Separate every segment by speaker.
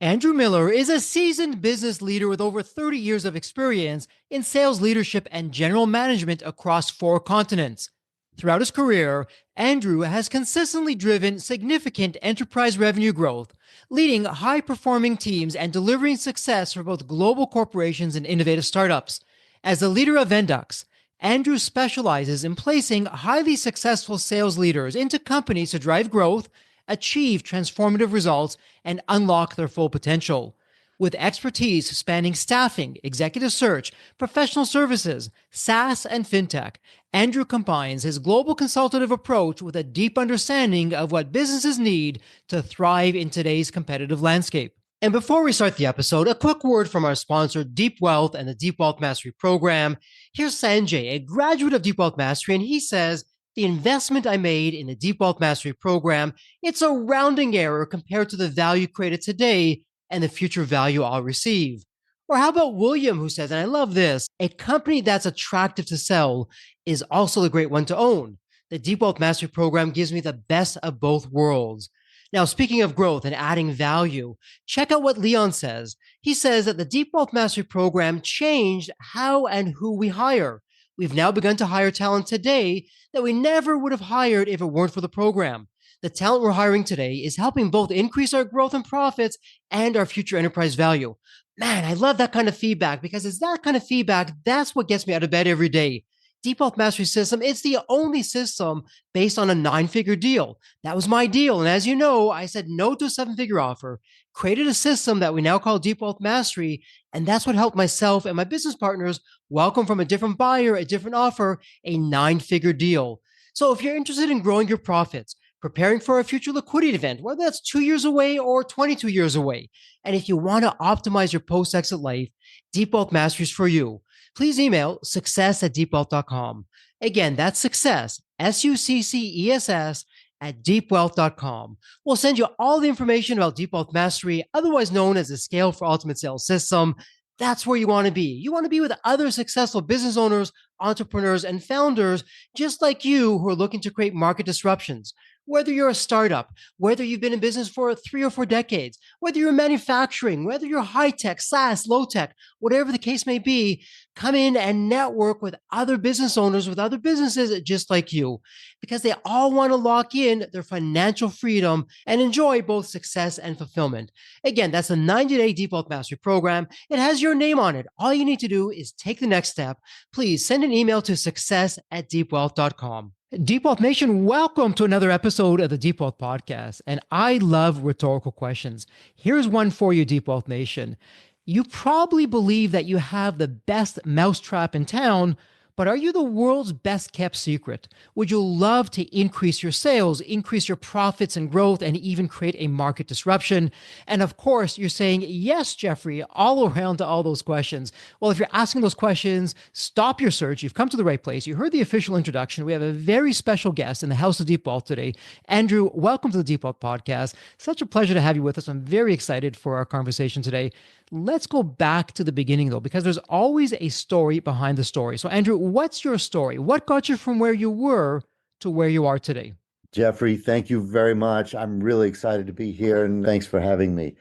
Speaker 1: Andrew Miller is a seasoned business leader with over 30 years of experience in sales leadership and general management across 4 continents. Throughout his career, Andrew has consistently driven significant enterprise revenue growth, leading high performing teams and delivering success for both global corporations and innovative startups. As the leader of Vendux, Andrew specializes in placing highly successful sales leaders into companies to drive growth, achieve transformative results, and unlock their full potential. With expertise spanning staffing, executive search, professional services, SaaS, and fintech, Andrew combines his global consultative approach with a deep understanding of what businesses need to thrive in today's competitive landscape. And before we start the episode, a quick word from our sponsor, Deep Wealth and the Deep Wealth Mastery Program. Here's Sanjay, a graduate of Deep Wealth Mastery, and he says, the investment I made in the Deep Wealth Mastery Program, it's a rounding error compared to the value created today and the future value I'll receive. Or how about William, who says, and I love this, a company that's attractive to sell is also a great one to own. The Deep Wealth Mastery Program gives me the best of both worlds. Now, speaking of growth and adding value, check out what Leon says. He says that the Deep Wealth Mastery Program changed how and who we hire. We've now begun to hire talent today that we never would have hired if it weren't for the program. The talent we're hiring today is helping both increase our growth and profits and our future enterprise value. Man, I love that kind of feedback because it's that kind of feedback that's what gets me out of bed every day. Deep Wealth Mastery System, it's the only system based on a 9-figure deal. That was my deal. And as you know, I said no to a 7-figure offer, created a system that we now call Deep Wealth Mastery. And that's what helped myself and my business partners welcome from a different buyer, a different offer, a 9-figure deal. So if you're interested in growing your profits, preparing for a future liquidity event, whether that's 2 years away or 22 years away, and if you want to optimize your post-exit life, Deep Wealth Mastery is for you. Please email success@deepwealth.com. Again, that's success, SUCCESS, at deepwealth.com. We'll send you all the information about Deep Wealth Mastery, otherwise known as the Scale for Ultimate Sales System. That's where you want to be. You want to be with other successful business owners, entrepreneurs, and founders just like you who are looking to create market disruptions. Whether you're a startup, whether you've been in business for 3 or 4 decades, whether you're manufacturing, whether you're high tech, SaaS, low tech, whatever the case may be, come in and network with other business owners, with other businesses just like you, because they all want to lock in their financial freedom and enjoy both success and fulfillment. Again, that's a 90-day Deep Wealth Mastery Program. It has your name on it. All you need to do is take the next step. Please send an email to success@deepwealth.com. Deep Wealth Nation, welcome to another episode of the Deep Wealth Podcast. And I love rhetorical questions. Here's one for you, Deep Wealth Nation. You probably believe that you have the best mousetrap in town, but are you the world's best kept secret? Would you love to increase your sales, increase your profits and growth, and even create a market disruption? And of course, you're saying, yes, Jeffrey, all around to all those questions. Well, if you're asking those questions, stop your search. You've come to the right place. You heard the official introduction. We have a very special guest in the House of Deep Wealth today. Andrew, welcome to the Deep Wealth Podcast. Such a pleasure to have you with us. I'm very excited for our conversation today. Let's go back to the beginning, though, because there's always a story behind the story. So, Andrew, what's your story? What got you from where you were to where you are today?
Speaker 2: Jeffrey, thank you very much. I'm really excited to be here, and thanks for having me.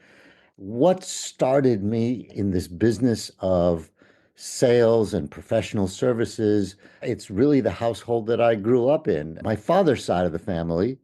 Speaker 2: What started me in this business of sales and professional services? It's really the household that I grew up in. My father's side of the family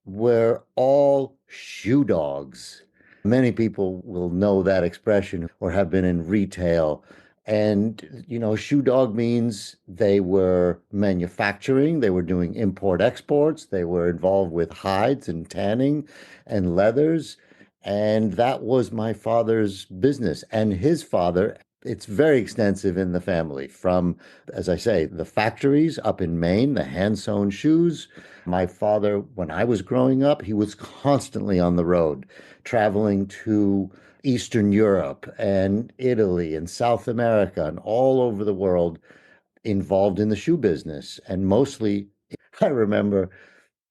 Speaker 2: were all shoe dogs. Many people will know that expression or have been in retail. And, shoe dog means they were manufacturing, they were doing import exports, they were involved with hides and tanning and leathers. And that was my father's business. And his father, it's very extensive in the family from, as I say, the factories up in Maine, the hand sewn shoes. My father, when I was growing up, he was constantly on the road, traveling to Eastern Europe and Italy and South America and all over the world, involved in the shoe business. And mostly, I remember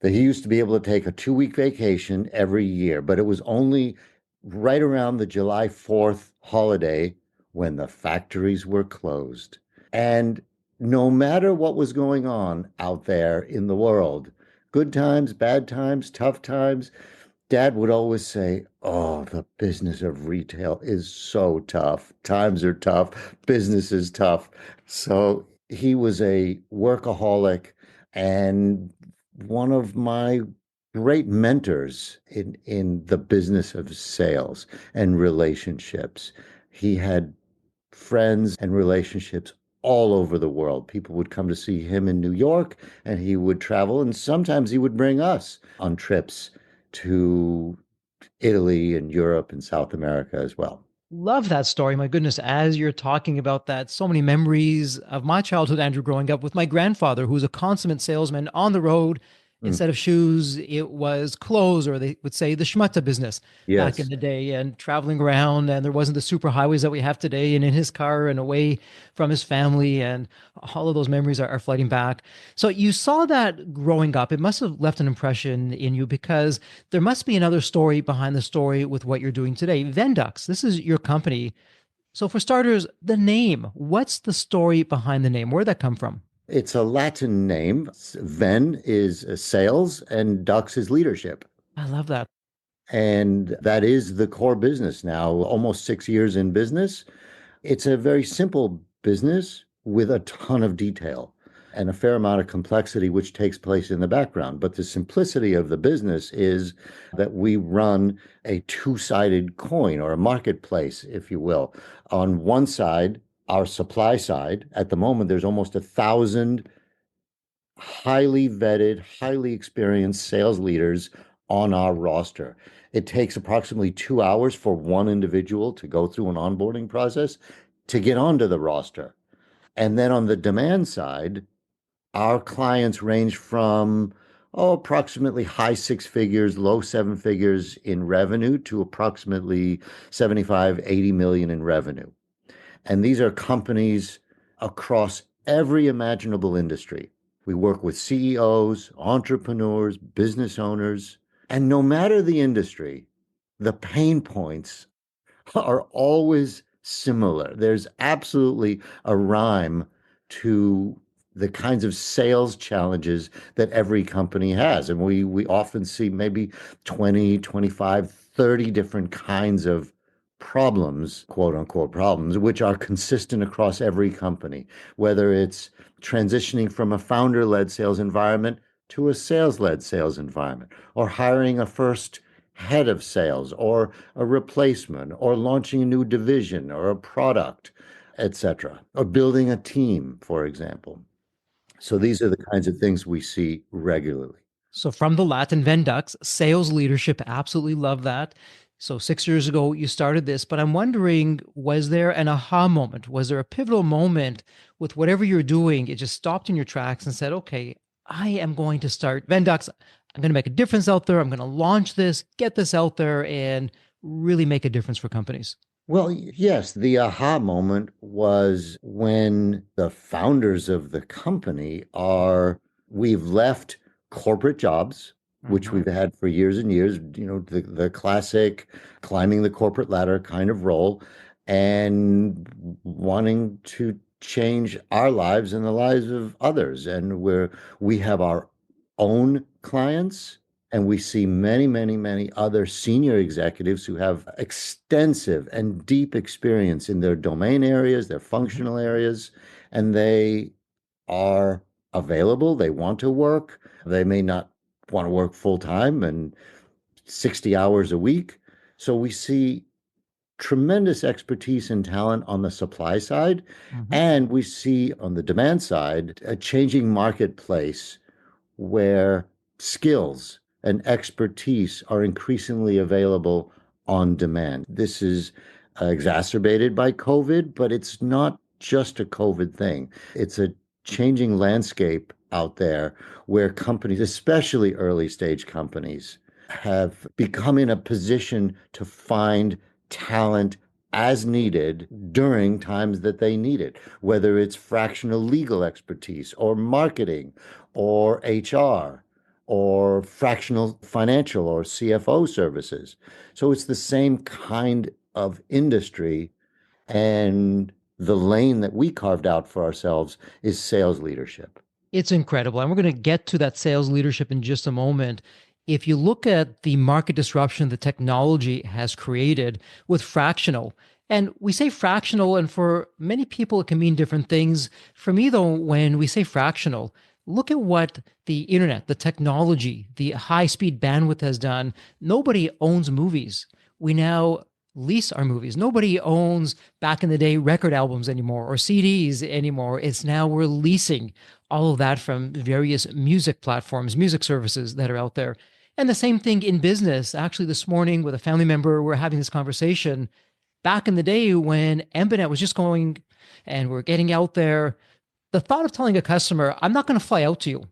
Speaker 2: that he used to be able to take a 2-week vacation every year, but it was only right around the July 4th holiday when the factories were closed. And no matter what was going on out there in the world, good times, bad times, tough times, Dad would always say, Oh, the business of retail is so tough. Times are tough. Business is tough. So he was a workaholic and one of my great mentors in the business of sales and relationships. He had friends and relationships all over the world. People would come to see him in New York, and he would travel, and sometimes he would bring us on trips to Italy and Europe and South America as well.
Speaker 1: Love that story. My goodness, as you're talking about that, so many memories of my childhood, Andrew, growing up with my grandfather, who's a consummate salesman on the road.
Speaker 2: Mm,
Speaker 1: Instead of shoes, it was clothes, or they would say the schmutta business back in
Speaker 2: yes.
Speaker 1: the day, and traveling around. And there wasn't the super highways that we have today, and in his car and away from his family. And all of those memories are flooding back. So you saw that growing up. It must have left an impression in you because there must be another story behind the story with what you're doing today. Vendux, this is your company. So, for starters, the name. What's the story behind the name? Where'd that come from?
Speaker 2: It's a Latin name. Ven is sales and Dux is leadership.
Speaker 1: I love that.
Speaker 2: And that is the core business now, almost 6 years in business. It's a very simple business with a ton of detail and a fair amount of complexity, which takes place in the background. But the simplicity of the business is that we run a two-sided coin or a marketplace, if you will. On one side, our supply side, at the moment, there's almost 1,000 highly vetted, highly experienced sales leaders on our roster. It takes approximately 2 hours for one individual to go through an onboarding process to get onto the roster. And then on the demand side, our clients range from approximately high six figures, low seven figures in revenue to approximately 75, 80 million in revenue. And these are companies across every imaginable industry. We work with CEOs, entrepreneurs, business owners, and no matter the industry, the pain points are always similar. There's absolutely a rhyme to the kinds of sales challenges that every company has. And we often see maybe 20, 25, 30 different kinds of problems, quote unquote problems, which are consistent across every company, whether it's transitioning from a founder led sales environment to a sales led sales environment, or hiring a first head of sales, or a replacement, or launching a new division or a product, etc., or building a team, for example. So these are the kinds of things we see regularly.
Speaker 1: So, from the Latin Vendux, sales leadership, absolutely love that. So, 6 years ago, you started this, but I'm wondering, was there an aha moment? Was there a pivotal moment with whatever you're doing? It just stopped in your tracks and said, okay, I am going to start Vendux. I'm going to make a difference out there. I'm going to launch this, get this out there, and really make a difference for companies.
Speaker 2: Well, yes, the aha moment was when the founders of the company we've left corporate jobs, which
Speaker 1: Mhm.
Speaker 2: we've had for years and years, the classic climbing the corporate ladder kind of role, and wanting to change our lives and the lives of others. And we have our own clients, and we see many, many, many other senior executives who have extensive and deep experience in their domain areas, their
Speaker 1: Mhm.
Speaker 2: functional areas, and they are available. They want to work. They may not want to work full time and 60 hours a week. So we see tremendous expertise and talent on the supply side.
Speaker 1: Mhm.
Speaker 2: And we see on the demand side a changing marketplace where skills and expertise are increasingly available on demand. This is exacerbated by COVID, but it's not just a COVID thing. It's a changing landscape out there where companies, especially early stage companies, have become in a position to find talent as needed during times that they need it, whether it's fractional legal expertise or marketing or HR or fractional financial or CFO services. So it's the same kind of industry. And the lane that we carved out for ourselves is sales leadership.
Speaker 1: It's incredible. And we're going to get to that sales leadership in just a moment. if you look at the market disruption the technology has created with fractional, and we say fractional, and for many people, it can mean different things. For me, though, when we say fractional, look at what the internet, the technology, the high speed bandwidth has done. Nobody owns movies. We now lease our movies. Nobody owns back in the day record albums anymore or CDs anymore. It's now we're leasing all of that from various music platforms, music services that are out there. And the same thing in business. Actually, this morning with a family member, we're having this conversation. Back in the day when Embanet was just going and we're getting out there, the thought of telling a customer, I'm not going to fly out to you.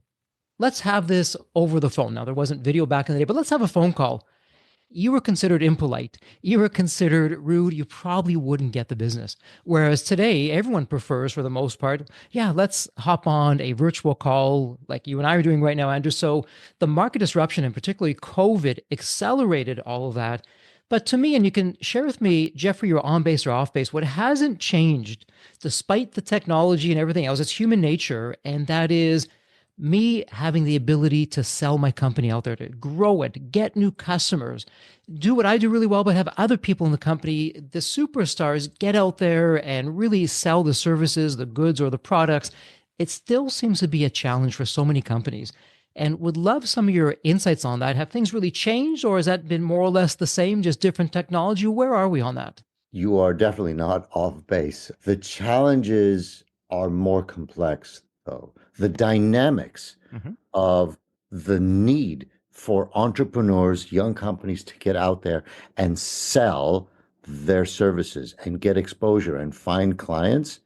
Speaker 1: Let's have this over the phone. Now, there wasn't video back in the day, but let's have a phone call. You were considered impolite. You were considered rude. You probably wouldn't get the business. Whereas today, everyone prefers, for the most part, yeah, let's hop on a virtual call like you and I are doing right now, Andrew. So the market disruption and particularly COVID accelerated all of that. But to me, and you can share with me, Jeffrey, you're on base or off base, what hasn't changed despite the technology and everything else, it's human nature. And that is me having the ability to sell my company out there, to grow it, get new customers, do what I do really well, but have other people in the company, the superstars, get out there and really sell the services, the goods, or the products. It still seems to be a challenge for so many companies. And would love some of your insights on that. Have things really changed, or has that been more or less the same, just different technology? Where are we on that?
Speaker 2: You are definitely not off base. The challenges are more complex, though. The dynamics
Speaker 1: Mhm.
Speaker 2: of the need for entrepreneurs, young companies to get out there and sell their services and get exposure and find clients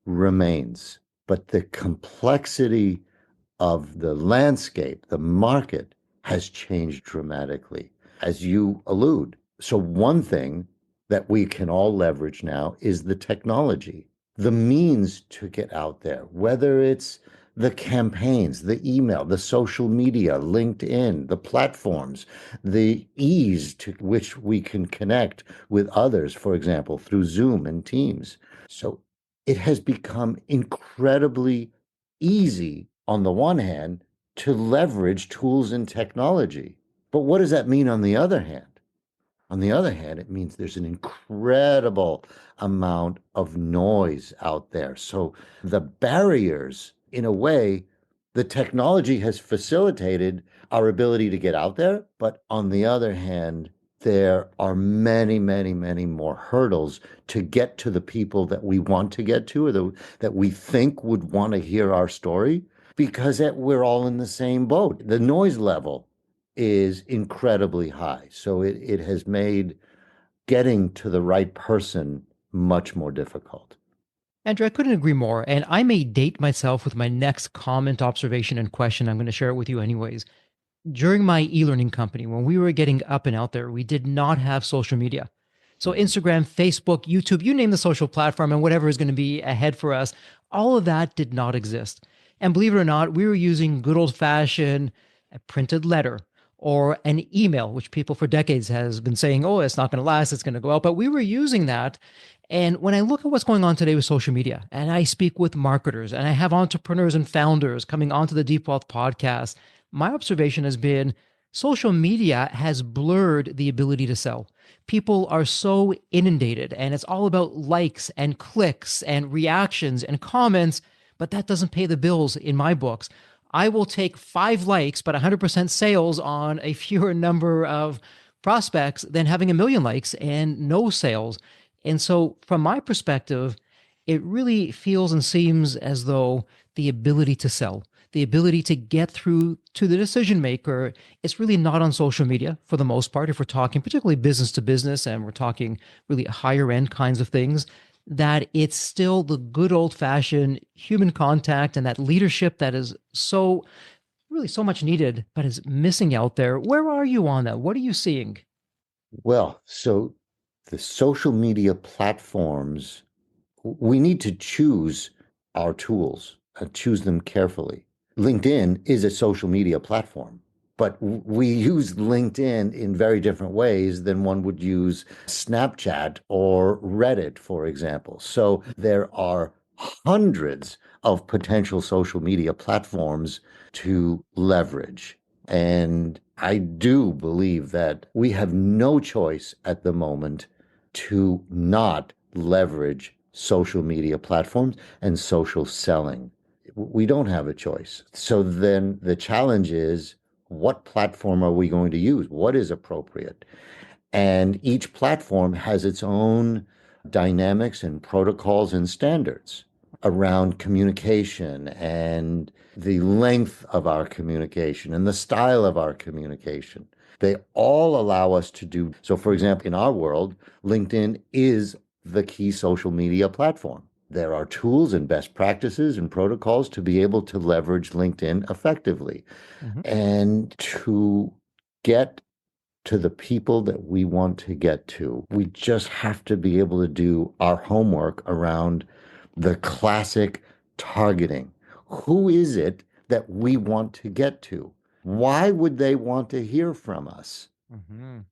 Speaker 2: remains. But the complexity of the landscape, the market has changed dramatically, as you allude. So, one thing that we can all leverage now is the technology, the means to get out there, whether it's the campaigns, the email, the social media, LinkedIn, the platforms, the ease to which we can connect with others, for example, through Zoom and Teams. So it has become incredibly easy on the one hand to leverage tools and technology. But what does that mean on the other hand? On the other hand, it means there's an incredible amount of noise out there. So the barriers, in a way, the technology has facilitated our ability to get out there. But on the other hand, there are many, many, many more hurdles to get to the people that we want to get to, or that we think would want to hear our story, because we're all in the same boat. The noise level is incredibly high. So it has made getting to the right person much more difficult.
Speaker 1: Andrew, I couldn't agree more. And I may date myself with my next comment, observation, and question. I'm going to share it with you anyways. During my e-learning company, when we were getting up and out there, we did not have social media. So
Speaker 2: Mhm.
Speaker 1: Instagram, Facebook, YouTube, you name the social platform and whatever is going to be ahead for us, all of that did not exist. And believe it or not, we were using good old fashioned a printed letter or an email, which people for decades has been saying, oh, it's not going to last, it's going to go out. But we were using that. And when I look at what's going on today with social media, and I speak with marketers, and I have entrepreneurs and founders coming onto the Deep Wealth podcast, my observation has been social media has blurred the ability to sell. People are so inundated, and it's all about likes and clicks and reactions and comments, but that doesn't pay the bills in my books. I will take 5 likes, but 100% sales on a fewer number of prospects than having a million likes and no sales. And so, from my perspective, it really feels and seems as though the ability to sell, the ability to get through to the decision maker, it's really not on social media for the most part. If we're talking particularly business to business and we're talking really higher end kinds of things, that it's still the good old fashioned human contact and that leadership that is so really so much needed, but is missing out there. Where are you on that? What are you seeing?
Speaker 2: Well, so the social media platforms, we need to choose our tools and choose them carefully. LinkedIn is a social media platform, but we use LinkedIn in very different ways than one would use Snapchat or Reddit, for example. So there are hundreds of potential social media platforms to leverage. And I do believe that we have no choice at the moment to not leverage social media platforms and social selling. We don't have a choice. So then the challenge is, what platform are we going to use? What is appropriate? And each platform has its own dynamics and protocols and standards around communication and the length of our communication and the style of our communication. They all allow us to do so. For example, in our world, LinkedIn is the key social media platform. There are tools and best practices and protocols to be able to leverage LinkedIn effectively
Speaker 1: Mhm.
Speaker 2: and to get to the people that we want to get to. We just have to be able to do our homework around the classic targeting. Who is it that we want to get to? Why would they want to hear from us?
Speaker 1: Mhm.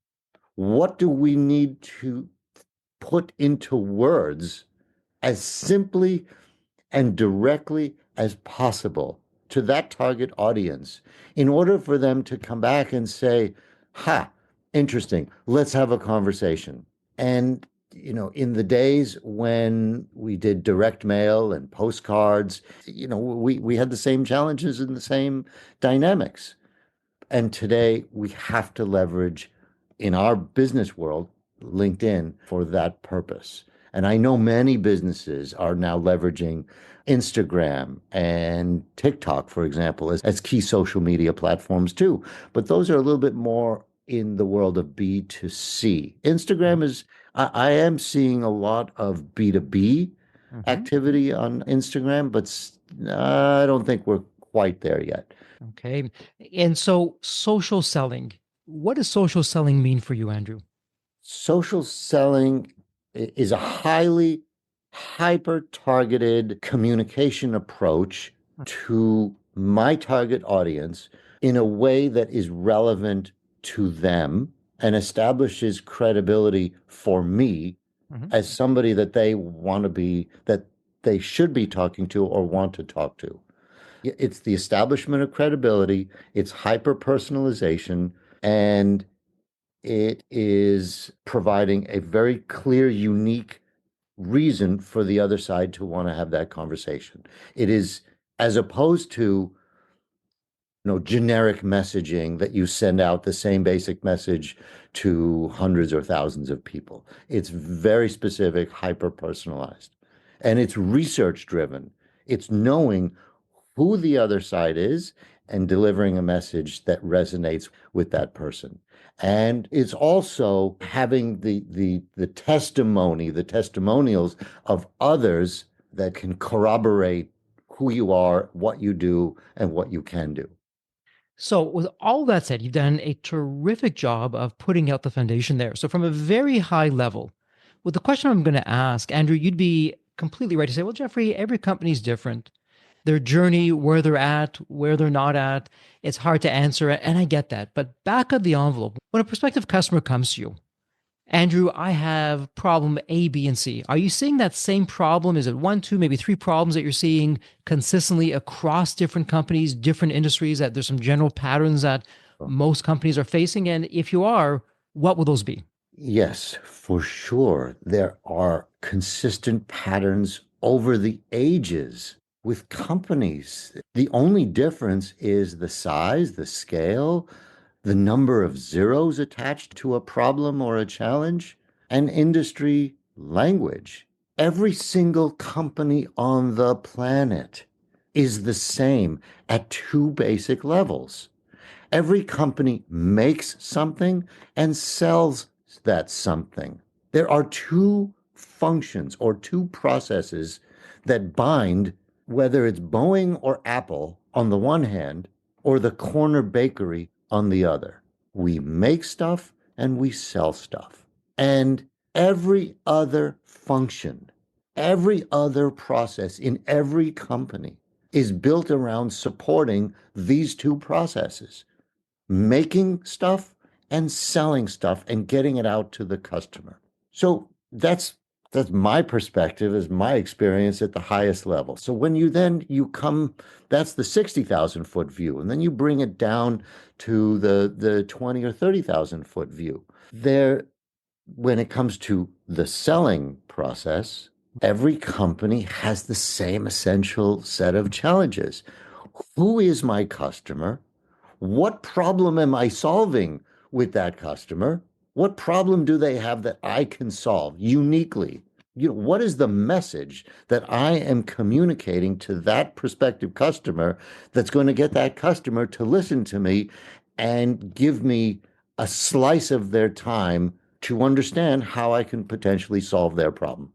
Speaker 2: What do we need to put into words as simply and directly as possible to that target audience in order for them to come back and say, ha, interesting, let's have a conversation. And, in the days when we did direct mail and postcards, we had the same challenges and the same dynamics. And today we have to leverage in our business world LinkedIn for that purpose. And I know many businesses are now leveraging Instagram and TikTok, for example, as key social media platforms too. But those are a little bit more in the world of B2C. Instagram is, I am seeing a lot of B2B
Speaker 1: Mhm.
Speaker 2: activity on Instagram, but I don't think we're quite there yet.
Speaker 1: Okay. And so social selling, what does social selling mean for you, Andrew?
Speaker 2: Social selling is a highly hyper targeted communication approach to my target audience in a way that is relevant to them and establishes credibility for me
Speaker 1: Mhm.
Speaker 2: as somebody that they want to be, that they should be talking to or want to talk to. It's the establishment of credibility, it's hyper personalization, and it is providing a very clear, unique reason for the other side to want to have that conversation. It is as opposed to, generic messaging that you send out the same basic message to hundreds or thousands of people. It's very specific, hyper personalized, and it's research driven. It's knowing who the other side is and delivering a message that resonates with that person. And it's also having the testimony, the testimonials of others that can corroborate who you are, what you do, and what you can do.
Speaker 1: So, with all that said, you've done a terrific job of putting out the foundation there. So, from a very high level, with the question I'm going to ask, Andrew, you'd be completely right to say, well, Jeffrey, every company's different. Their journey, where they're at, where they're not at, it's hard to answer. And I get that. But back of the envelope, when a prospective customer comes to you, Andrew, I have problem A, B, and C. Are you seeing that same problem? Is it one, two, maybe three problems that you're seeing consistently across different companies, different industries, that there's some general patterns that most companies are facing? And if you are, what will those be?
Speaker 2: Yes, for sure. There are consistent patterns over the ages with companies. The only difference is the size, the scale, the number of zeros attached to a problem or a challenge, and industry language. Every single company on the planet is the same at two basic levels. Every company makes something and sells that something. There are two functions or two processes that bind, whether it's Boeing or Apple on the one hand, or the corner bakery on the other. We make stuff and we sell stuff. And every other function, every other process in every company is built around supporting these two processes, making stuff and selling stuff and getting it out to the customer. So that's That's my perspective, is my experience at the highest level. So when you come, that's the 60,000 foot view, and then you bring it down to the 20 or 30,000 foot view. There, when it comes to the selling process, every company has the same essential set of challenges. Who is my customer? What problem am I solving with that customer? What problem do they have that I can solve uniquely? What is the message that I am communicating to that prospective customer that's going to get that customer to listen to me and give me a slice of their time to understand how I can potentially solve their problem?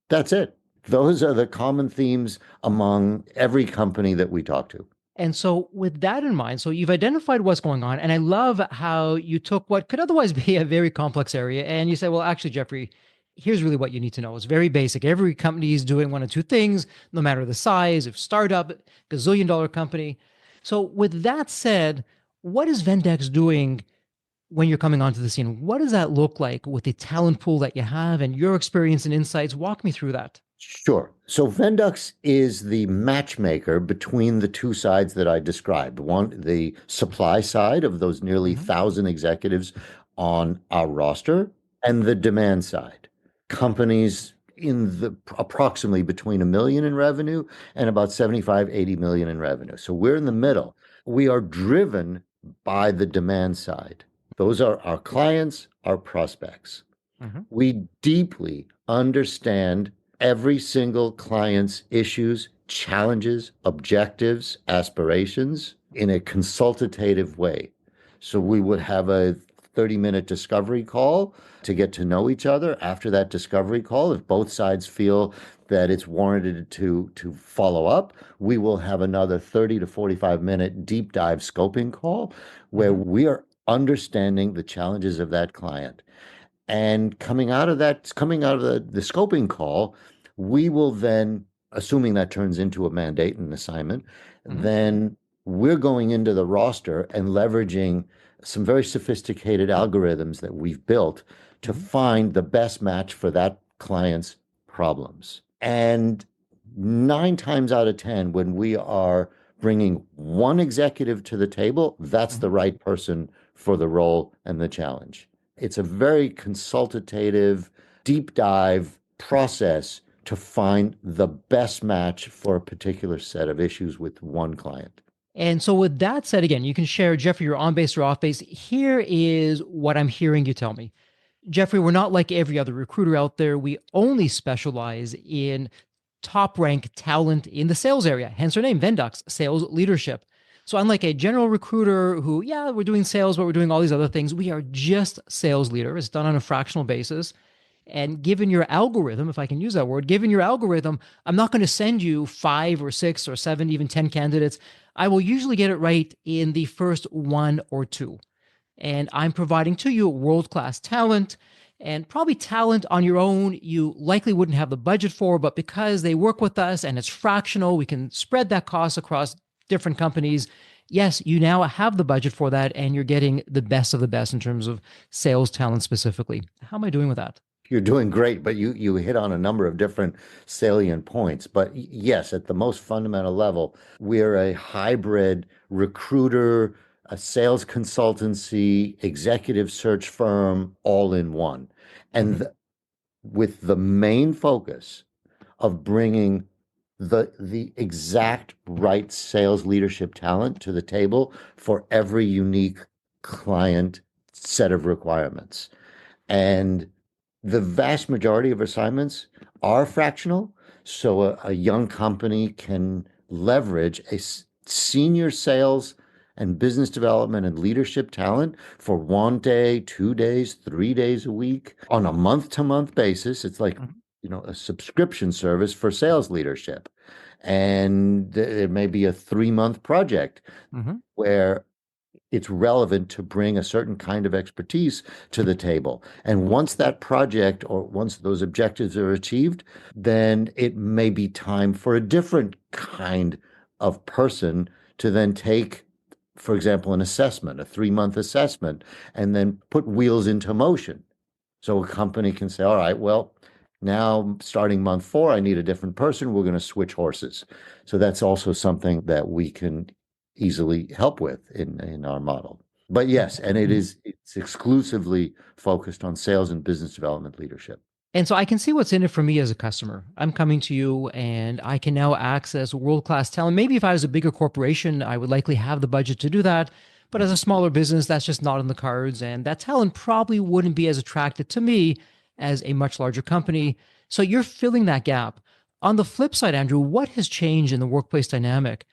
Speaker 2: That's it. Those are the common themes among every company that we talk to.
Speaker 1: And so, with that in mind, so you've identified what's going on. And I love how you took what could otherwise be a very complex area and you said, well, actually, Jeffrey, here's really what you need to know. It's very basic. Every company is doing one of two things, no matter the size, if startup, gazillion-dollar company. So, with that said, what is Vendex doing when you're coming onto the scene? What does that look like with the talent pool that you have and your experience and insights? Walk me through that.
Speaker 2: Sure. So Vendux is the matchmaker between the two sides that I described. One, the supply side of those nearly
Speaker 1: Mhm,
Speaker 2: 1,000 executives on our roster, and the demand side. Companies in the approximately between a million in revenue and about 75, 80 million in revenue. So we're in the middle. We are driven by the demand side. Those are our clients, our prospects.
Speaker 1: mhm,
Speaker 2: We deeply understand every single client's issues, challenges, objectives, aspirations in a consultative way. So we would have a 30-minute discovery call to get to know each other. After that discovery call, if both sides feel that it's warranted to follow up, we will have another 30 to 45-minute deep dive scoping call where
Speaker 1: mhm,
Speaker 2: we are understanding the challenges of that client. And coming out of the scoping call, we will then, assuming that turns into a mandate and assignment,
Speaker 1: mhm,
Speaker 2: then we're going into the roster and leveraging some very sophisticated algorithms that we've built to
Speaker 1: mhm,
Speaker 2: find the best match for that client's problems. And 9 times out of 10, when we are bringing one executive to the table, that's the
Speaker 1: mhm.
Speaker 2: right person for the role and the challenge. It's a very consultative, deep dive process to find the best match for a particular set of issues with one client.
Speaker 1: And so, with that said, again, you can share, Jeffrey, you're on base or off base. Here is what I'm hearing you tell me. Jeffrey, we're not like every other recruiter out there. We only specialize in top rank talent in the sales area, hence our name, Vendux, sales leadership. So, unlike a general recruiter who, yeah, we're doing sales, but we're doing all these other things, we are just sales leader. It's done on a fractional basis. And given your algorithm, if I can use that word, given your algorithm, I'm not going to send you 5 or 6 or 7, even 10 candidates. I will usually get it right in the first one or two. And I'm providing to you world class talent and probably talent on your own you likely wouldn't have the budget for, but because they work with us and it's fractional, we can spread that cost across different companies. Yes, you now have the budget for that and you're getting the best of the best in terms of sales talent specifically. How am I doing with that?
Speaker 2: You're doing great, but you hit on a number of different salient points. But yes, at the most fundamental level, we're a hybrid recruiter, a sales consultancy, executive search firm, all in one. And
Speaker 1: Mm-hmm.
Speaker 2: with the main focus of bringing the exact right sales leadership talent to the table for every unique client set of requirements. And the vast majority of assignments are fractional. So a young company can leverage senior sales and business development and leadership talent for 1 day, 2 days, 3 days a week on a month-to-month basis. It's like,
Speaker 1: Mm-hmm.
Speaker 2: a subscription service for sales leadership. And it may be a 3-month project
Speaker 1: Mm-hmm.
Speaker 2: where it's relevant to bring a certain kind of expertise to the table. And once that project or once those objectives are achieved, then it may be time for a different kind of person to then take, for example, an assessment, a 3-month assessment, and then put wheels into motion. So a company can say, all right, well, Now, starting month four, I need a different person. We're going to switch horses. So that's also something that we can easily help with in our model. But yes, and it's exclusively focused on sales and business development leadership.
Speaker 1: And so I can see what's in it for me as a customer. I'm coming to you and I can now access world class talent. Maybe if I was a bigger corporation, I would likely have the budget to do that. But as a smaller business, that's just not in the cards. And that talent probably wouldn't be as attractive to me as a much larger company. So you're filling that gap. On the flip side, Andrew, what has changed in the workplace dynamic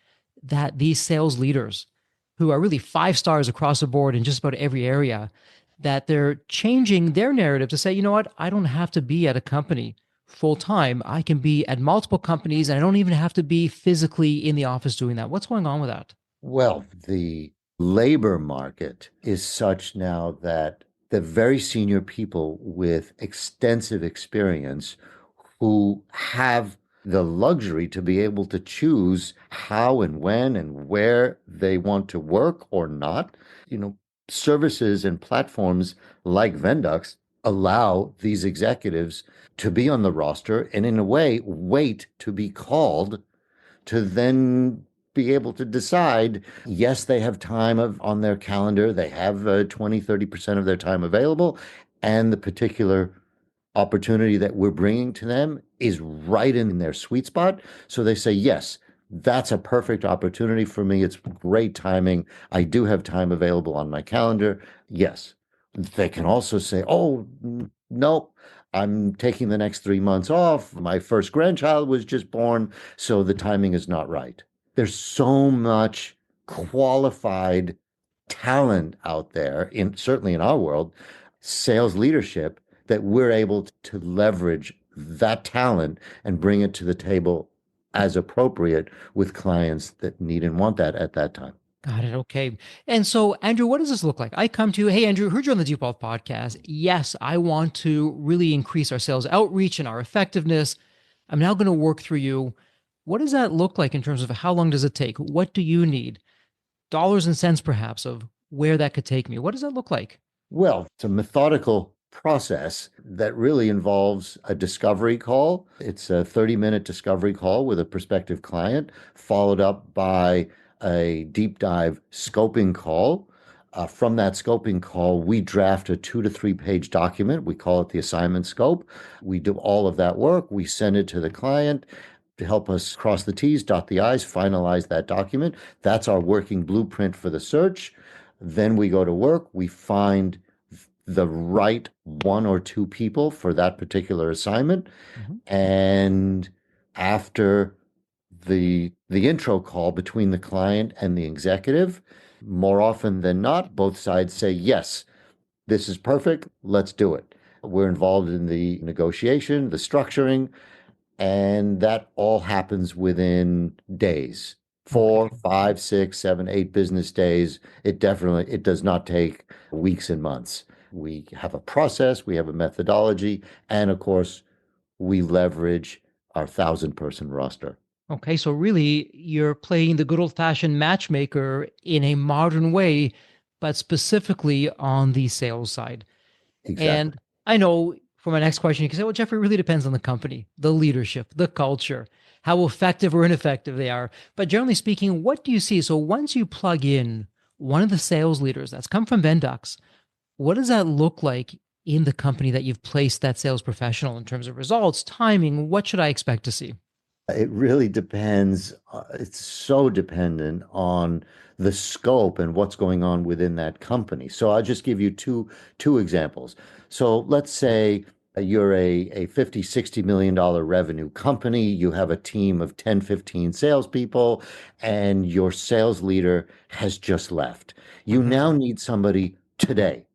Speaker 1: that these sales leaders, who are really five stars across the board in just about every area, that they're changing their narrative to say, you know what, I don't have to be at a company full time. I can be at multiple companies and I don't even have to be physically in the office doing that. What's going on with that?
Speaker 2: Well, the labor market is such now that the very senior people with extensive experience who have the luxury to be able to choose how and when and where they want to work or not, you know, services and platforms like Vendux allow these executives to be on the roster and in a way wait to be called to then be able to decide, yes, they have time on their calendar, they have 20, 30% of their time available, and the particular opportunity that we're bringing to them is right in their sweet spot. So they say, yes, that's a perfect opportunity for me. It's great timing. I do have time available on my calendar. Yes. They can also say, oh, no, I'm taking the next 3 months off. My first grandchild was just born, so the timing is not right. There's so much qualified talent out there, in certainly in our world, sales leadership, that we're able to leverage that talent and bring it to the table as appropriate with clients that need and want that at that time.
Speaker 1: Got it. Okay. And so, Andrew, what does this look like? I come to you, hey, Andrew, heard you on the Deep Wealth podcast. Yes, I want to really increase our sales outreach and our effectiveness. I'm now going to work through you. What does that look like in terms of how long does it take? What do you need? Dollars and cents, perhaps, of where that could take me. What does that look like?
Speaker 2: Well, it's a methodical process that really involves a discovery call. It's a 30-minute discovery call with a prospective client, followed up by a deep dive scoping call. From that scoping call, we draft a 2 to 3 page document. We call it the assignment scope. We do all of that work. We send it to the client to help us cross the T's, dot the I's, finalize that document. That's our working blueprint for the search. Then we go to work. We find the right one or two people for that particular assignment.
Speaker 1: Mhm.
Speaker 2: And after the intro call between the client and the executive, more often than not, both sides say, yes, this is perfect. Let's do it. We're involved in the negotiation, the structuring, and that all happens within days.
Speaker 1: Okay.
Speaker 2: 4, 5, 6, 7, 8 business days. It does not take weeks and months. We have a process, we have a methodology, and of course, we leverage our 1,000 person roster.
Speaker 1: Okay. So, really, you're playing the good old fashioned matchmaker in a modern way, but specifically on the sales side.
Speaker 2: Exactly.
Speaker 1: And I know for my next question, you can say, well, Jeffrey, it really depends on the company, the leadership, the culture, how effective or ineffective they are. But generally speaking, what do you see? So once you plug in one of the sales leaders that's come from Vendux, what does that look like in the company that you've placed that sales professional in terms of results, timing? What should I expect to see?
Speaker 2: It really depends. It's so dependent on the scope and what's going on within that company. So I'll just give you two examples. So let's say you're a 50, $60 million revenue company. You have a team of 10, 15 salespeople, and your sales leader has just left. You
Speaker 1: Mhm.
Speaker 2: now need somebody today.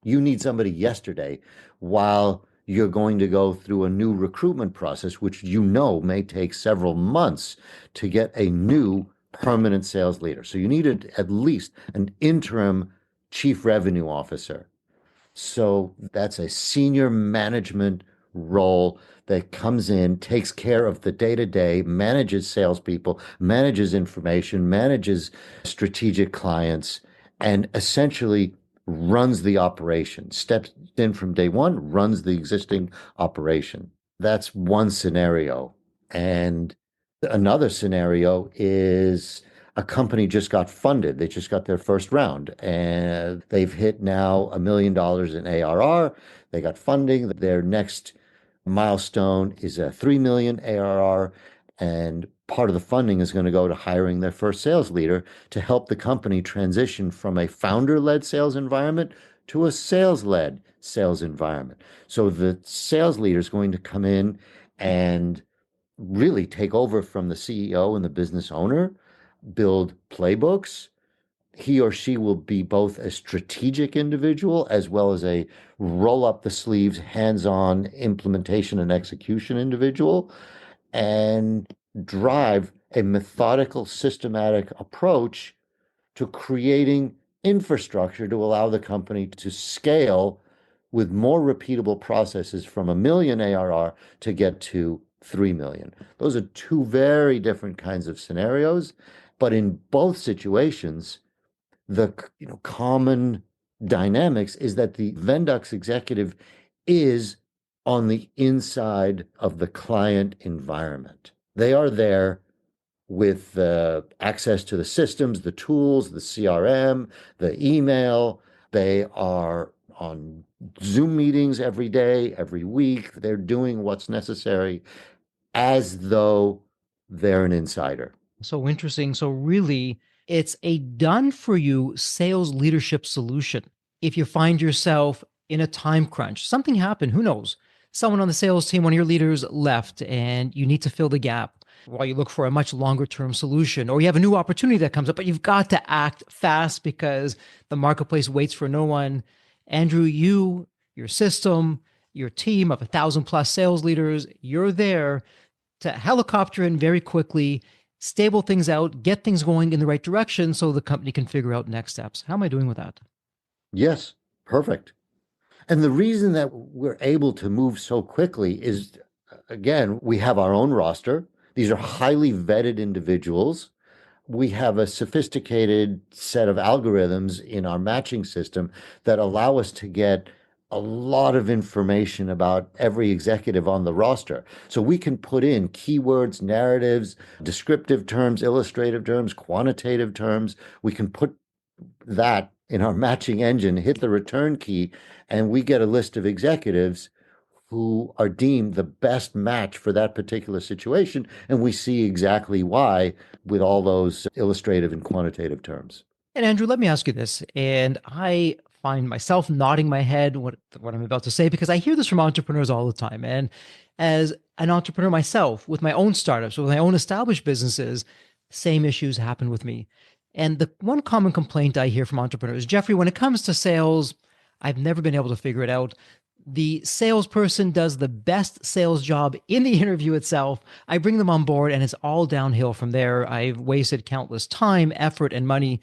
Speaker 2: You need somebody yesterday while you're going to go through a new recruitment process, which you know may take several months to get a new permanent sales leader. So you need at least an interim chief revenue officer. So that's a senior management role that comes in, takes care of the day to day, manages salespeople, manages information, manages strategic clients, and essentially runs the operation, steps in from day one, runs the existing operation. That's one scenario. And another scenario is a company just got funded. They just got their first round and they've hit now $1 million in ARR. They got funding. Their next milestone is a 3 million ARR. And part of the funding is going to go to hiring their first sales leader to help the company transition from a founder-led sales environment to a sales-led sales environment. So the sales leader is going to come in and really take over from the CEO and the business owner, build playbooks. He or she will be both a strategic individual as well as a roll up the sleeves, hands-on implementation and execution individual, and drive a methodical, systematic approach to creating infrastructure to allow the company to scale with more repeatable processes from 1 million ARR to get to 3 million. Those are two very different kinds of scenarios, but in both situations, the common dynamics is that the Vendux executive is on the inside of the client environment. They are there with access to the systems, the tools, the CRM, the email. They are on Zoom meetings every day, every week. They're doing what's necessary as though they're an insider.
Speaker 1: So interesting. So really, it's a done for you sales leadership solution. If you find yourself in a time crunch, something happened, who knows? Someone on the sales team, one of your leaders left, and you need to fill the gap while you look for a much longer term solution, or you have a new opportunity that comes up, but you've got to act fast because the marketplace waits for no one. Andrew, you, your system, your team of 1,000+ sales leaders, you're there to helicopter in very quickly, stable things out, get things going in the right direction so the company can figure out next steps. How am I doing with that?
Speaker 2: Yes, perfect. And the reason that we're able to move so quickly is, again, we have our own roster. These are highly vetted individuals. We have a sophisticated set of algorithms in our matching system that allow us to get a lot of information about every executive on the roster. So we can put in keywords, narratives, descriptive terms, illustrative terms, quantitative terms. We can put that in our matching engine, hit the return key, and we get a list of executives who are deemed the best match for that particular situation. And we see exactly why with all those illustrative and quantitative terms.
Speaker 1: And Andrew, let me ask you this. And I find myself nodding my head what I'm about to say because I hear this from entrepreneurs all the time. And as an entrepreneur myself, with my own startups, with my own established businesses, same issues happen with me. And the one common complaint I hear from entrepreneurs, Jeffrey, when it comes to sales, I've never been able to figure it out. The salesperson does the best sales job in the interview itself. I bring them on board and it's all downhill from there. I've wasted countless time, effort, and money.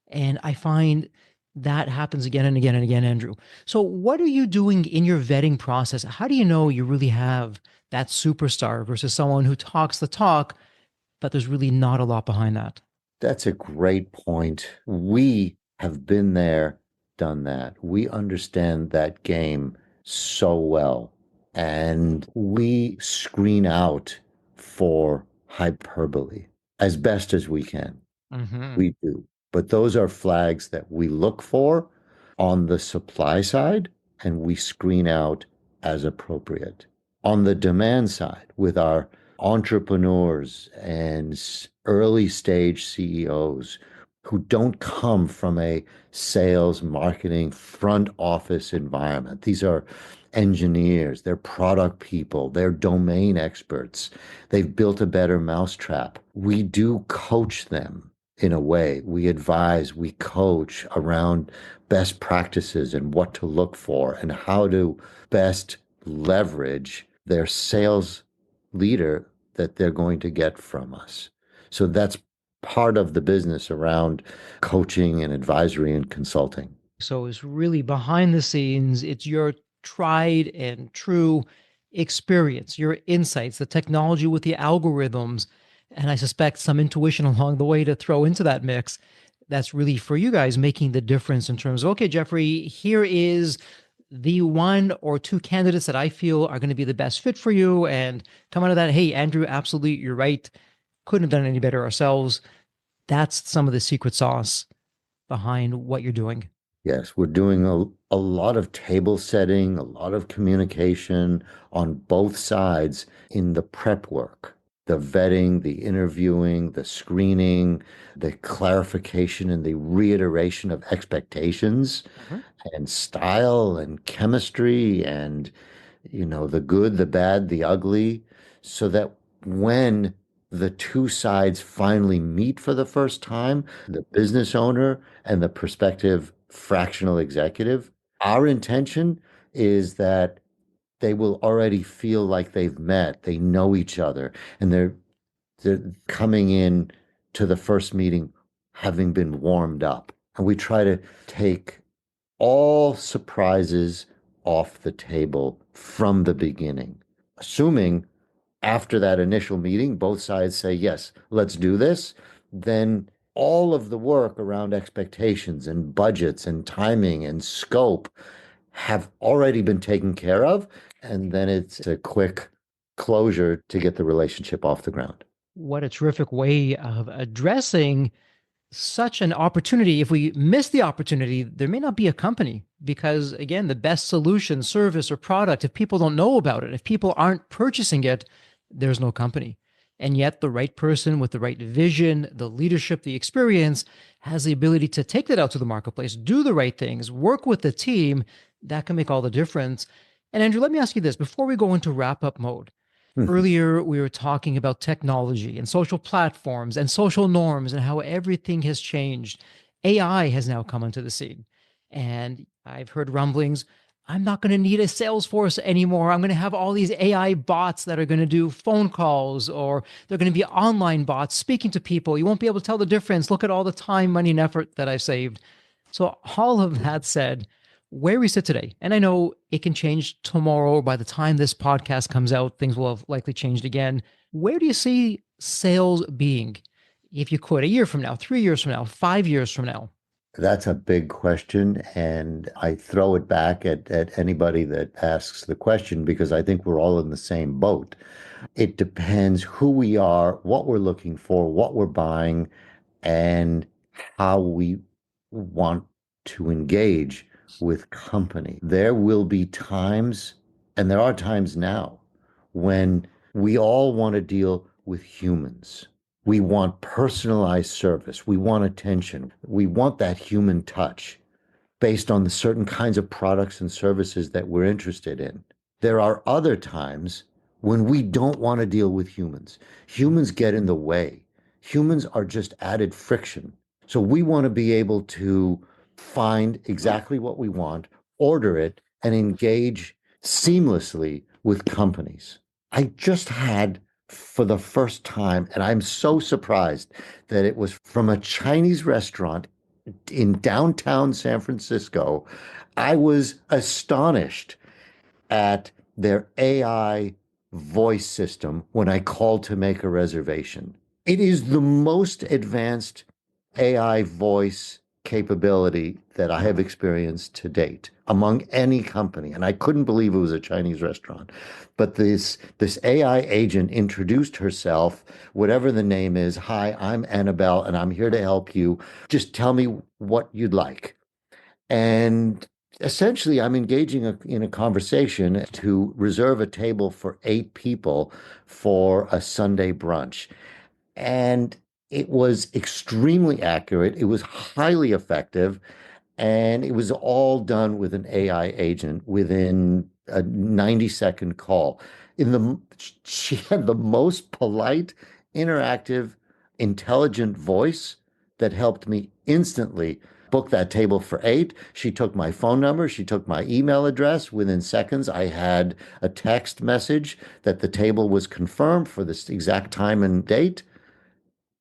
Speaker 1: And I find that happens again and again and again, Andrew. So, what are you doing in your vetting process? How do you know you really have that superstar versus someone who talks the talk, but there's really not a lot behind that?
Speaker 2: That's a great point. We have been there, done that. We understand that game so well. And we screen out for hyperbole as best as we can.
Speaker 1: Hmm.
Speaker 2: We do. But those are flags that we look for on the supply side and we screen out as appropriate. On the demand side, with our entrepreneurs and early stage CEOs who don't come from a sales, marketing, front office environment. These are engineers, they're product people, they're domain experts. They've built a better mousetrap. We do coach them in a way. We advise, we coach around best practices and what to look for and how to best leverage their sales leader that they're going to get from us. So that's part of the business around coaching and advisory and consulting.
Speaker 1: So, it's really behind the scenes, it's your tried and true experience, your insights, the technology with the algorithms, and I suspect some intuition along the way to throw into that mix. That's really for you guys making the difference in terms of, okay, Jeffrey, here is the one or two candidates that I feel are going to be the best fit for you. And come out of that, hey, Andrew, absolutely, you're right. Couldn't have done any better ourselves. That's some of the secret sauce behind what you're doing.
Speaker 2: Yes, we're doing a lot of table setting, a lot of communication on both sides in the prep work, the vetting, the interviewing, the screening, the clarification and the reiteration of expectations
Speaker 1: Mhm.
Speaker 2: and style and chemistry and the good, the bad, the ugly, so that when the two sides finally meet for the first time, the business owner and the prospective fractional executive, our intention is that they will already feel like they've met, they know each other, and they're coming in to the first meeting having been warmed up. And we try to take all surprises off the table from the beginning, assuming after that initial meeting, both sides say, yes, let's do this. Then all of the work around expectations and budgets and timing and scope have already been taken care of. And then it's a quick closure to get the relationship off the ground.
Speaker 1: What a terrific way of addressing such an opportunity. If we miss the opportunity, there may not be a company because, again, the best solution, service, or product, if people don't know about it, if people aren't purchasing it, there's no company. And yet, the right person with the right vision, the leadership, the experience has the ability to take that out to the marketplace, do the right things, work with the team. That can make all the difference. And Andrew, let me ask you this before we go into wrap up mode. Earlier, we were talking about technology and social platforms and social norms and how everything has changed. AI has now come onto the scene. And I've heard rumblings. I'm not going to need a sales force anymore. I'm going to have all these AI bots that are going to do phone calls, or they're going to be online bots speaking to people. You won't be able to tell the difference. Look at all the time, money, and effort that I've saved. So, all of that said, where we sit today, and I know it can change tomorrow. By the time this podcast comes out, things will have likely changed again. Where do you see sales being, if you could, a year from now, 3 years from now, 5 years from now?
Speaker 2: That's a big question, and I throw it back at anybody that asks the question because I think we're all in the same boat. It depends who we are, what we're looking for, what we're buying, and how we want to engage with company. There will be times, and there are times now, when we all want to deal with humans. We want personalized service. We want attention. We want that human touch based on the certain kinds of products and services that we're interested in. There are other times when we don't want to deal with humans. Humans get in the way. Humans are just added friction. So we want to be able to find exactly what we want, order it, and engage seamlessly with companies. I just had for the first time, and I'm so surprised that it was from a Chinese restaurant in downtown San Francisco. I was astonished at their AI voice system when I called to make a reservation. It is the most advanced AI voice capability that I have experienced to date among any company. And I couldn't believe it was a Chinese restaurant. But this AI agent introduced herself, whatever the name is. Hi, I'm Annabelle, and I'm here to help you. Just tell me what you'd like. And essentially, I'm engaging in a conversation to reserve a table for 8 people for a Sunday brunch. And it was extremely accurate. It was highly effective. And it was all done with an AI agent within a 90-second call. She had the most polite, interactive, intelligent voice that helped me instantly book that table for 8. She took my phone number, she took my email address. Within seconds, I had a text message that the table was confirmed for this exact time and date,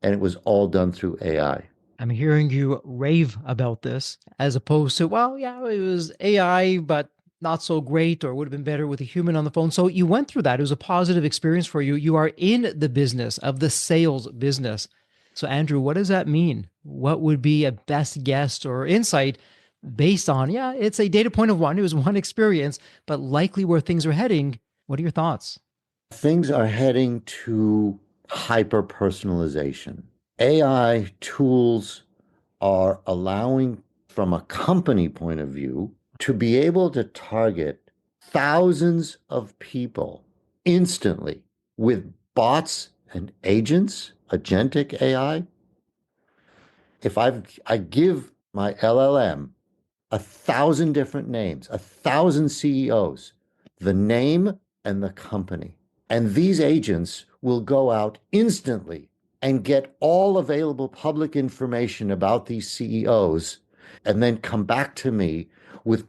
Speaker 2: and it was all done through AI.
Speaker 1: I'm hearing you rave about this as opposed to, well, yeah, it was AI, but not so great, or would have been better with a human on the phone. So you went through that. It was a positive experience for you. You are in the business of the sales business. So, Andrew, what does that mean? What would be a best guess or insight based on, yeah, it's a data point of one. It was one experience, but likely where things are heading. What are your thoughts?
Speaker 2: Things are heading to hyper personalization. AI tools are allowing, from a company point of view, to be able to target thousands of people instantly with bots and agents, agentic AI. If I give my LLM 1,000 different names, 1,000 CEOs, the name and the company. And these agents will go out instantly and get all available public information about these CEOs and then come back to me with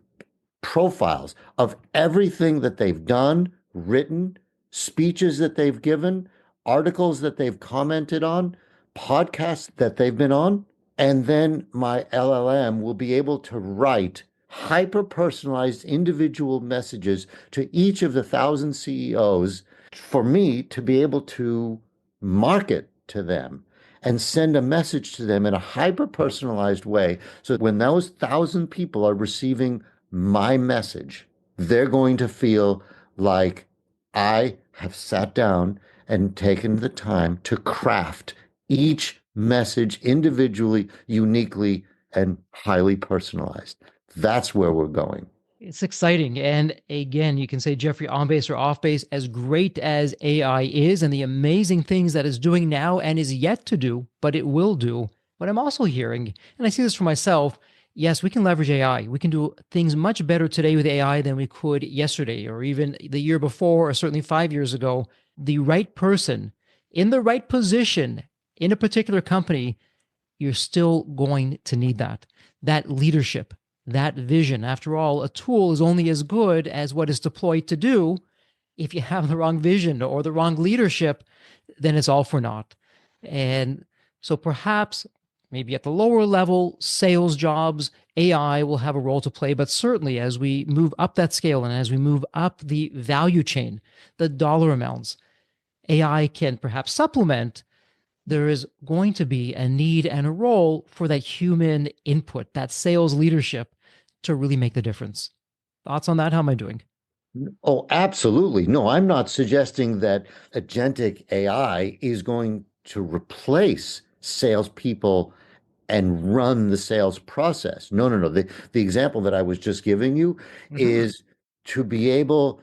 Speaker 2: profiles of everything that they've done, written, speeches that they've given, articles that they've commented on, podcasts that they've been on. And then my LLM will be able to write hyper personalized individual messages to each of the 1,000 CEOs for me to be able to market to them and send a message to them in a hyper personalized way. So when those 1,000 people are receiving my message, they're going to feel like I have sat down and taken the time to craft each message individually, uniquely, and highly personalized. That's where we're going.
Speaker 1: It's exciting. And again, you can say Jeffrey on base or off base, as great as AI is and the amazing things that it's doing now and is yet to do, but it will do. What I'm also hearing, and I see this for myself, yes, we can leverage AI. We can do things much better today with AI than we could yesterday or even the year before, or certainly 5 years ago. The right person in the right position in a particular company, you're still going to need that leadership, that vision. After all, a tool is only as good as what is deployed to do. If you have the wrong vision or the wrong leadership, then it's all for naught. And so perhaps maybe at the lower level sales jobs, AI will have a role to play. But certainly as we move up that scale and as we move up the value chain, the dollar amounts, AI can perhaps supplement. There is going to be a need and a role for that human input, that sales leadership to really make the difference. Thoughts on that? How am I doing?
Speaker 2: Oh, absolutely. No, I'm not suggesting that agentic AI is going to replace salespeople and run the sales process. No, no, no. The example that I was just giving you
Speaker 1: Mhm.
Speaker 2: is to be able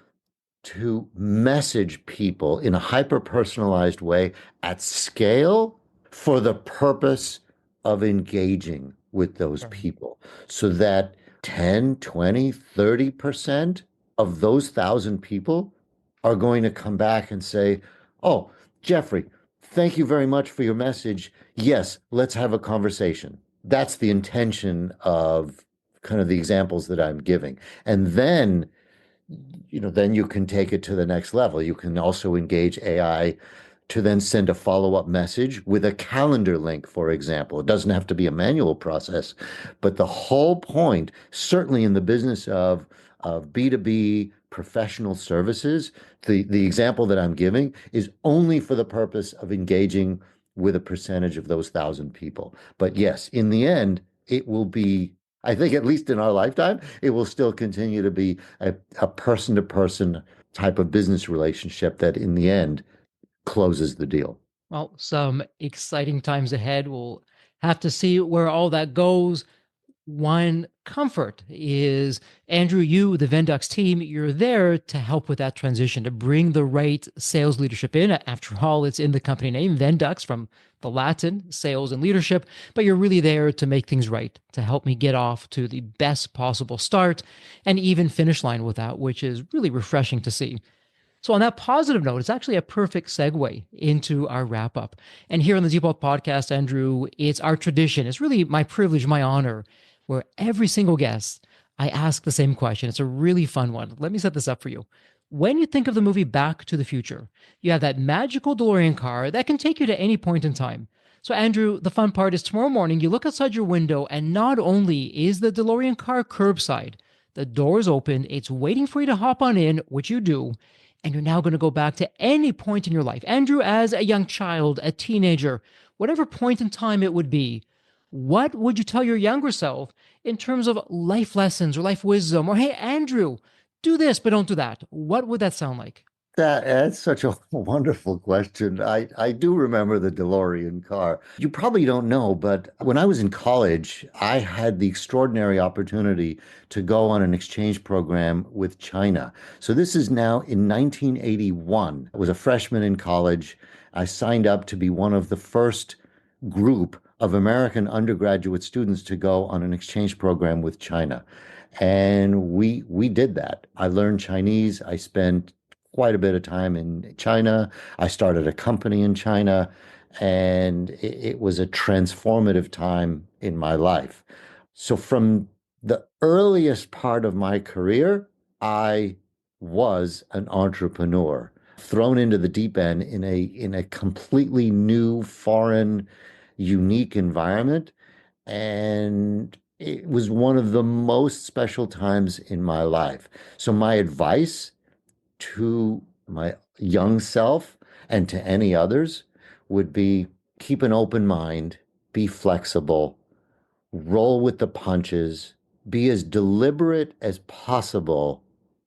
Speaker 2: to message people in a hyper personalized way at scale for the purpose of engaging with those
Speaker 1: Sure.
Speaker 2: people so that 10, 20, 30% of those 1,000 people are going to come back and say, "Oh, Jeffrey, thank you very much for your message. Yes, let's have a conversation." That's the intention of kind of the examples that I'm giving. And then then you can take it to the next level. You can also engage AI to then send a follow-up message with a calendar link, for example. It doesn't have to be a manual process, but the whole point, certainly in the business of B2B professional services, the example that I'm giving is only for the purpose of engaging with a percentage of those 1,000 people. But yes, in the end, it will be, I think, at least in our lifetime, it will still continue to be a person to person type of business relationship that in the end closes the deal.
Speaker 1: Well, some exciting times ahead. We'll have to see where all that goes. One comfort is, Andrew, you, the Vendux team, you're there to help with that transition, to bring the right sales leadership in. After all, it's in the company name, Vendux, from the Latin, sales and leadership, but you're really there to make things right, to help me get off to the best possible start and even finish line with that, which is really refreshing to see. So, on that positive note, it's actually a perfect segue into our wrap up. And here on the Depot podcast, Andrew, it's our tradition. It's really my privilege, my honor, where every single guest, I ask the same question. It's a really fun one. Let me set this up for you. When you think of the movie Back to the Future, you have that magical DeLorean car that can take you to any point in time. So, Andrew, the fun part is tomorrow morning, you look outside your window, and not only is the DeLorean car curbside, the door's open, it's waiting for you to hop on in, which you do, and you're now going to go back to any point in your life. Andrew, as a young child, a teenager, whatever point in time it would be, what would you tell your younger self in terms of life lessons or life wisdom? Or, hey, Andrew, do this, but don't do that. What would that sound like?
Speaker 2: That's such a wonderful question. I do remember the DeLorean car. You probably don't know, but when I was in college, I had the extraordinary opportunity to go on an exchange program with China. So this is now in 1981. I was a freshman in college. I signed up to be one of the first group of American undergraduate students to go on an exchange program with China. And we did that. I learned Chinese. I spent quite a bit of time in China. I started a company in China, and it was a transformative time in my life. So from the earliest part of my career, I was an entrepreneur, thrown into the deep end in a completely new, foreign, unique environment. And it was one of the most special times in my life. So my advice to my young self and to any others would be keep an open mind, be flexible, roll with the punches, be as deliberate as possible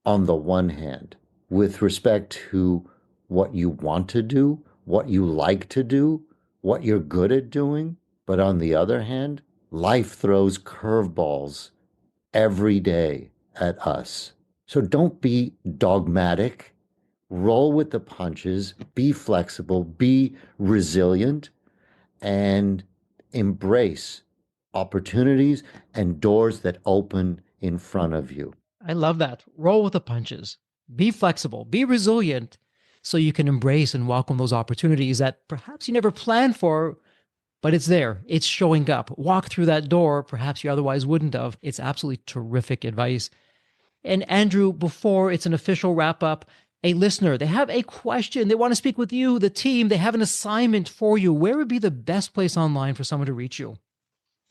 Speaker 2: on the one hand, with respect to what you want to do, what you like to do, what you're good at doing. But on the other hand, life throws curveballs every day at us. So don't be dogmatic, roll with the punches, be flexible, be resilient, and embrace opportunities and doors that open in front of you.
Speaker 1: I love that. Roll with the punches. Be flexible, be resilient so you can embrace and welcome those opportunities that perhaps you never planned for, but it's there. It's showing up. Walk through that door, perhaps you otherwise wouldn't have. It's absolutely terrific advice. And Andrew, before it's an official wrap up, a listener, they have a question. They want to speak with you, the team. They have an assignment for you. Where would be the best place online for someone to reach you?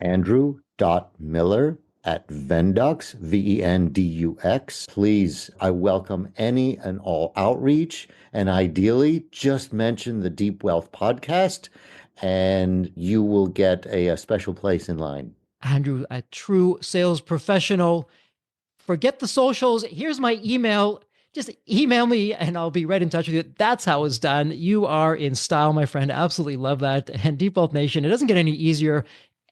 Speaker 2: Andrew.Miller at Vendux, Vendux. Please, I welcome any and all outreach. And ideally, just mention the Deep Wealth podcast, and you will get a special place in line.
Speaker 1: Andrew, a true sales professional. Forget the socials. Here's my email. Just email me and I'll be right in touch with you. That's how it's done. You are in style, my friend. Absolutely love that. And Deep Wealth Nation, it doesn't get any easier.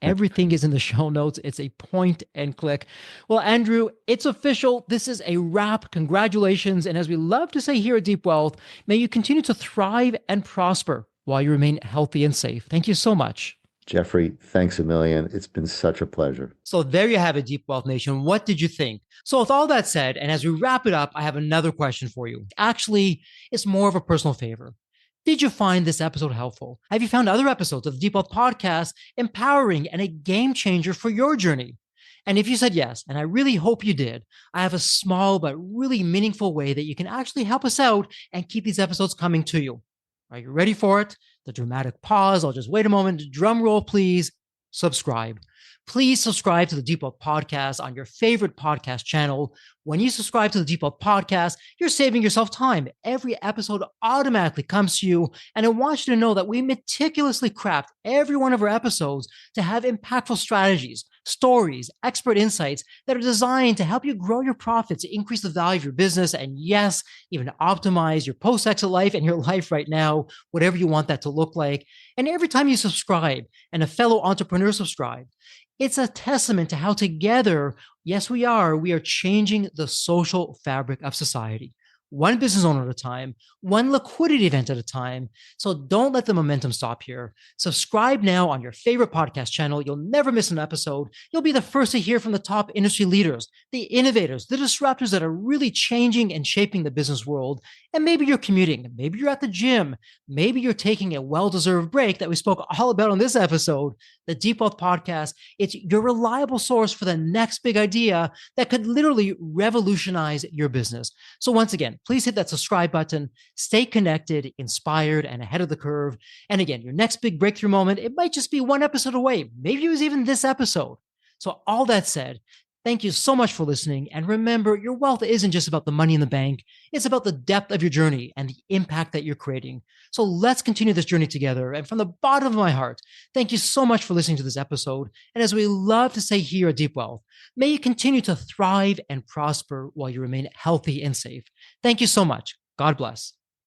Speaker 1: Everything is in the show notes. It's a point and click. Well, Andrew, it's official. This is a wrap. Congratulations. And as we love to say here at Deep Wealth, may you continue to thrive and prosper while you remain healthy and safe. Thank you so much.
Speaker 2: Jeffrey, thanks a million. It's been such a pleasure.
Speaker 1: So there you have it, Deep Wealth Nation. What did you think? So with all that said, and as we wrap it up, I have another question for you. Actually, it's more of a personal favor. Did you find this episode helpful? Have you found other episodes of the Deep Wealth Podcast empowering and a game changer for your journey? And if you said yes, and I really hope you did, I have a small but really meaningful way that you can actually help us out and keep these episodes coming to you. Are you ready for it? The dramatic pause. I'll just wait a moment. Drum roll, please. Subscribe. Please subscribe to the Deep Wealth Podcast on your favorite podcast channel. When you subscribe to the Deep Wealth Podcast, you're saving yourself time. Every episode automatically comes to you. And I want you to know that we meticulously craft every one of our episodes to have impactful strategies, stories, expert insights that are designed to help you grow your profits, increase the value of your business, and yes, even optimize your post-exit life and your life right now, whatever you want that to look like. And every time you subscribe and a fellow entrepreneur subscribe, it's a testament to how together, yes, we are changing the social fabric of society. One business owner at a time, one liquidity event at a time. So don't let the momentum stop here. Subscribe now on your favorite podcast channel. You'll never miss an episode. You'll be the first to hear from the top industry leaders, the innovators, the disruptors that are really changing and shaping the business world. And maybe you're commuting, maybe you're at the gym, maybe you're taking a well-deserved break that we spoke all about on this episode. The Deep Wealth Podcast, it's your reliable source for the next big idea that could literally revolutionize your business. So once again, please hit that subscribe button, stay connected, inspired, and ahead of the curve. And again, your next big breakthrough moment, it might just be one episode away. Maybe it was even this episode. So all that said, Thank you so much for listening. And remember, your wealth isn't just about the money in the bank, it's about the depth of your journey and the impact that you're creating. So let's continue this journey together. And from the bottom of my heart, thank you so much for listening to this episode. And as we love to say here at Deep Wealth, may you continue to thrive and prosper while you remain healthy and safe. Thank you so much. God bless.